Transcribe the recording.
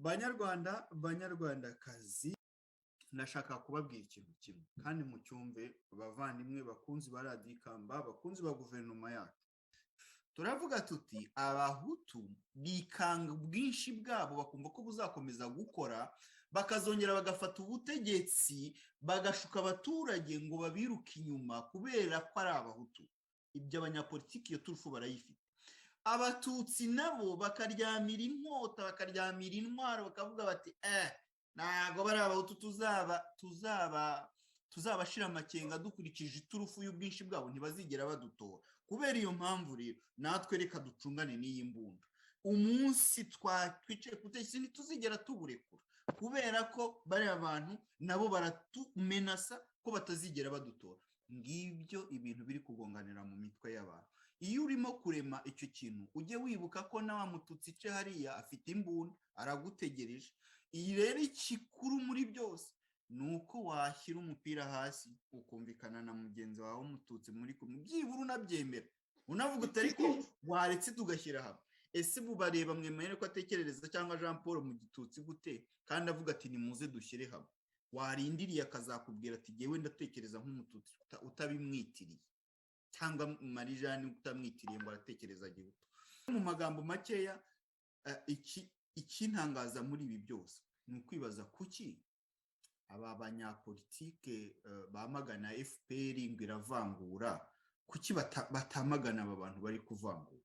banyarwandakazi, ndashaka kubabwira ikintu kimwe kandi mucyumve, bavandimwe bakunzi ba Radio Ikamba, bakunzi ba guverinoma yacu. Turavuga tuti abahutu bikanga ubwinshi bwabo, bakumva ko buzakomeza gukora, bakazongera bagafata ubutegetsi, bagashuka abaturage ngo babiruke inyuma kubera ko ari abahutu. Ibyo abanyapolitiki iyo turufu barayifite. Abatutsi nabo bakaryamira inkota, bakaryamira intwaro, bakavuga bati ntago bari abahutu tuzabashira amakenga dukurikije iturufu y'ubwinshi bwabo, ntibazigera badutora. Kubera iyo mpamvu rero natwe reka ducungane n'iyi mbunda. Umunsi twicaye ku butegetsi ntituzigera tuburekura, kubera ko bari abantu nabo baratumenasa ko batazigera badutora. Ngibyo ibintu biri kugonganira mu mitwe y'abantu. Iyo urimo kurema icyo kintu, ujye wibuka ko na wa mututsi ce hariya afite imbunda, aragutegereje. Iyi rero ikikuru muri byose ni uko washyira umupira hasi ukumvikana na mugenzi wawe w'umututsi muri kumwe, byibura unabyemera, unavuga utari ko waretse tugashyira hamwe. Ese bubareba mwemere ko atekerereza cyangwa Jean Paul mu gitutsi gute kandi avuga ati nimuze dushyire hamwe? Warindiriye akazakubwira ati jyewe ndatekereza nk'umututsi utabimwitiriye, cyangwa Marijani utamwitiriye ngo aratekereza gihutu. Mu magambo makeya, ikintangaza muri ibi byose ni ukwibaza kuki aba banyapolitike bamagana FPR ngo iravangura, kuki batamagana aba bantu bari kuvangura?